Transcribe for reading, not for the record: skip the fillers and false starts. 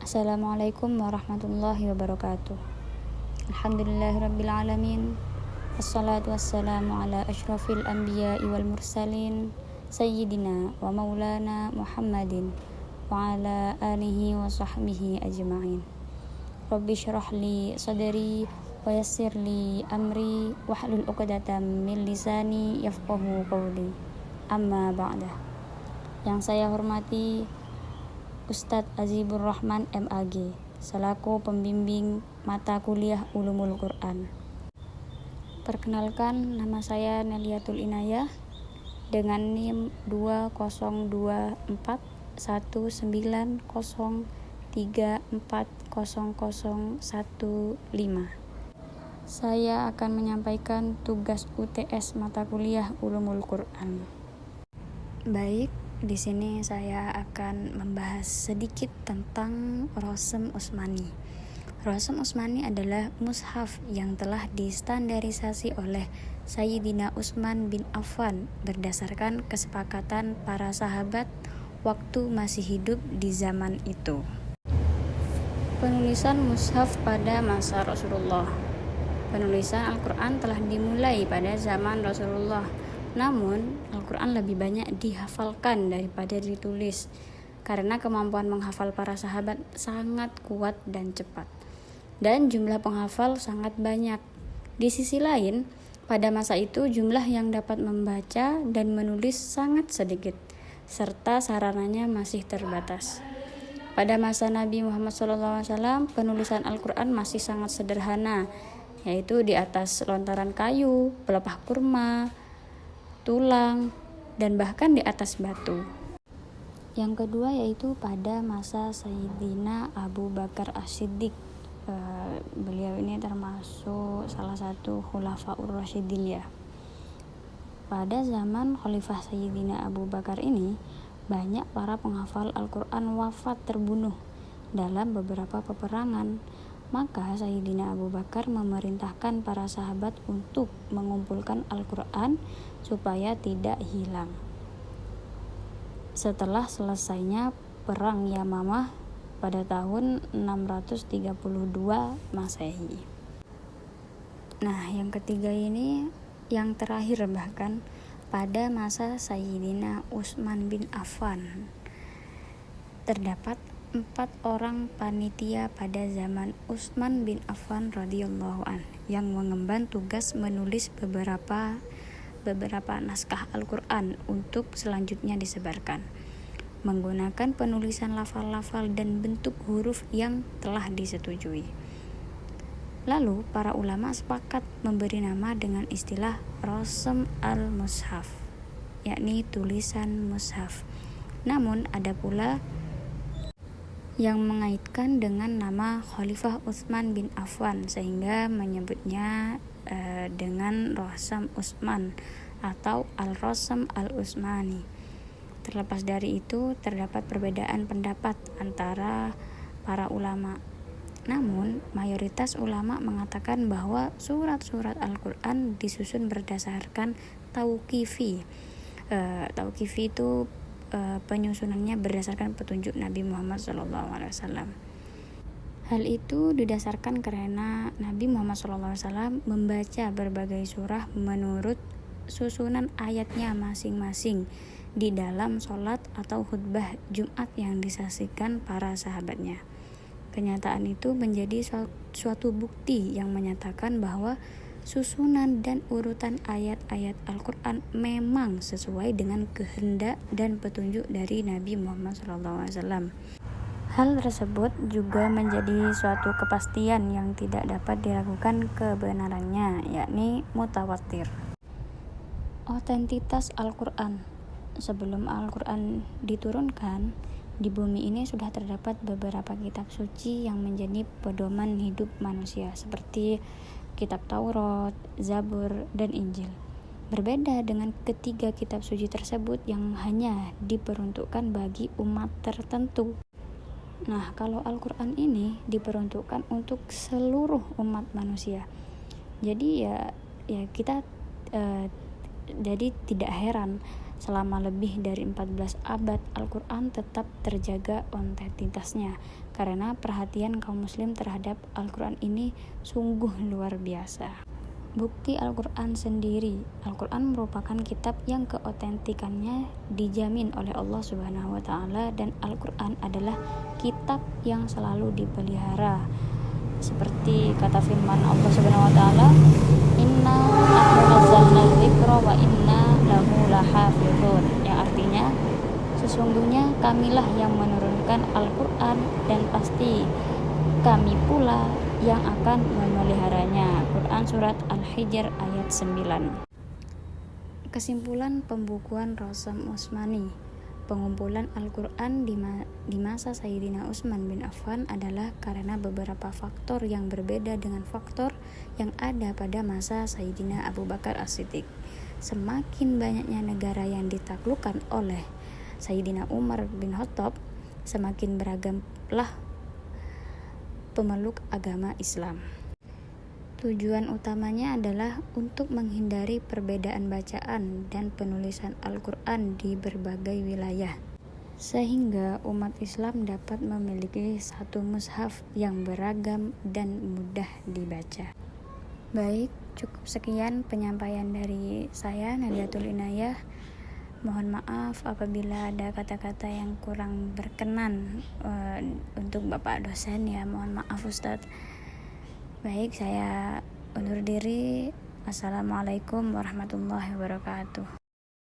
Assalamualaikum warahmatullahi wabarakatuh. Alhamdulillahirabbil alamin. Wassalatu wassalamu ala asyrafil anbiya'i wal mursalin sayyidina wa maulana Muhammadin wa ala alihi wa sahbihi ajma'in. Rabbi syrah li sadri wa yassir li amri wahlul 'uqdatam min lisani yafqahu qawli. Amma ba'da. Yang saya hormati Ustadz Azibur Rahman MAG selaku pembimbing mata kuliah Ulumul Quran. Perkenalkan, nama saya Neliatul Inayah dengan NIM 2024190340015. Saya akan menyampaikan tugas UTS mata kuliah Ulumul Quran. Baik, di sini saya akan membahas sedikit tentang Rosem Utsmani. Rosem Utsmani adalah mushaf yang telah distandarisasi oleh Sayyidina Utsman bin Affan berdasarkan kesepakatan para sahabat waktu masih hidup di zaman itu. Penulisan mushaf pada masa Rasulullah. Penulisan Al-Quran telah dimulai pada zaman Rasulullah. Namun, Al-Quran lebih banyak dihafalkan daripada ditulis karena kemampuan menghafal para sahabat sangat kuat dan cepat. Dan jumlah penghafal sangat banyak. Di sisi lain, pada masa itu jumlah yang dapat membaca dan menulis sangat sedikit, serta sarananya masih terbatas. Pada masa Nabi Muhammad SAW, penulisan Al-Quran masih sangat sederhana, yaitu di atas lontaran kayu, pelepah kurma, tulang, dan bahkan di atas batu. Yang kedua yaitu pada masa Sayyidina Abu Bakar As-Siddiq. Beliau ini termasuk salah satu Khulafaur Rasyidin ya. Pada zaman Khalifah Sayyidina Abu Bakar ini, banyak para penghafal Al-Quran wafat terbunuh dalam beberapa peperangan. Maka Sayyidina Abu Bakar memerintahkan para sahabat untuk mengumpulkan Al-Quran supaya tidak hilang. Setelah selesainya Perang Yamamah pada tahun 632 Masehi. Nah, yang ketiga ini yang terakhir bahkan pada masa Sayyidina Utsman bin Affan. Terdapat 4 orang panitia pada zaman Utsman bin Affan radhiyallahu an yang mengemban tugas menulis beberapa naskah Al-Quran untuk selanjutnya disebarkan menggunakan penulisan lafal-lafal dan bentuk huruf yang telah disetujui. Lalu para ulama sepakat memberi nama dengan istilah Rosem al-Mushaf, yakni tulisan mushaf. Namun ada pula yang mengaitkan dengan nama Khalifah Utsman bin Affan sehingga menyebutnya dengan Rosem Utsman atau Al-Rosem Al-Utsmani. Terlepas dari itu, terdapat perbedaan pendapat antara para ulama. Namun, mayoritas ulama mengatakan bahwa surat-surat Al-Quran disusun berdasarkan tauqifi. Tauqifi itu penyusunannya berdasarkan petunjuk Nabi Muhammad SAW. Hal itu didasarkan karena Nabi Muhammad SAW membaca berbagai surah menurut susunan ayatnya masing-masing di dalam sholat atau khutbah Jumat yang disaksikan para sahabatnya. Kenyataan itu menjadi suatu bukti yang menyatakan bahwa susunan dan urutan ayat-ayat Al-Quran memang sesuai dengan kehendak dan petunjuk dari Nabi Muhammad SAW. Hal tersebut juga menjadi suatu kepastian yang tidak dapat diragukan kebenarannya, yakni mutawatir. Otentitas Al-Quran. Sebelum Al-Quran diturunkan, di bumi ini sudah terdapat beberapa kitab suci yang menjadi pedoman hidup manusia seperti kitab Taurat, Zabur, dan Injil. Berbeda dengan ketiga kitab suci tersebut yang hanya diperuntukkan bagi umat tertentu. Nah, kalau Al-Quran ini diperuntukkan untuk seluruh umat manusia. Jadi ya kita jadi tidak heran Selama lebih dari 14 abad, Al-Quran tetap terjaga otentitasnya karena perhatian kaum muslim terhadap Al-Quran ini sungguh luar biasa. Bukti Al-Quran sendiri. Al-Quran merupakan kitab yang keotentikannya dijamin oleh Allah Subhanahu wa Ta'ala, dan Al-Quran adalah kitab yang selalu dipelihara. Seperti kata firman Allah Subhanahu wa Ta'ala, "Inna nahnu nazzalna dzikra wa inna lahu lahafizun," yang artinya sesungguhnya kamilah yang menurunkan Al-Quran dan pasti kami pula yang akan memeliharanya. Quran Surat Al-Hijr ayat 9. Kesimpulan pembukuan Rasam Utsmani. Pengumpulan Al-Quran di masa Sayyidina Utsman bin Affan adalah karena beberapa faktor yang berbeda dengan faktor yang ada pada masa Sayyidina Abu Bakar As-Siddiq. Semakin banyaknya negara yang ditaklukkan oleh Sayyidina Umar bin Khattab, semakin beragamlah pemeluk agama Islam. Tujuan utamanya adalah untuk menghindari perbedaan bacaan dan penulisan Al-Quran di berbagai wilayah, sehingga umat Islam dapat memiliki satu mushaf yang beragam dan mudah dibaca. Baik, cukup sekian penyampaian dari saya, Nadiatul Inayah. Mohon maaf apabila ada kata-kata yang kurang berkenan untuk Bapak dosen, ya mohon maaf Ustadz. Baik, saya undur diri. Assalamualaikum warahmatullahi wabarakatuh.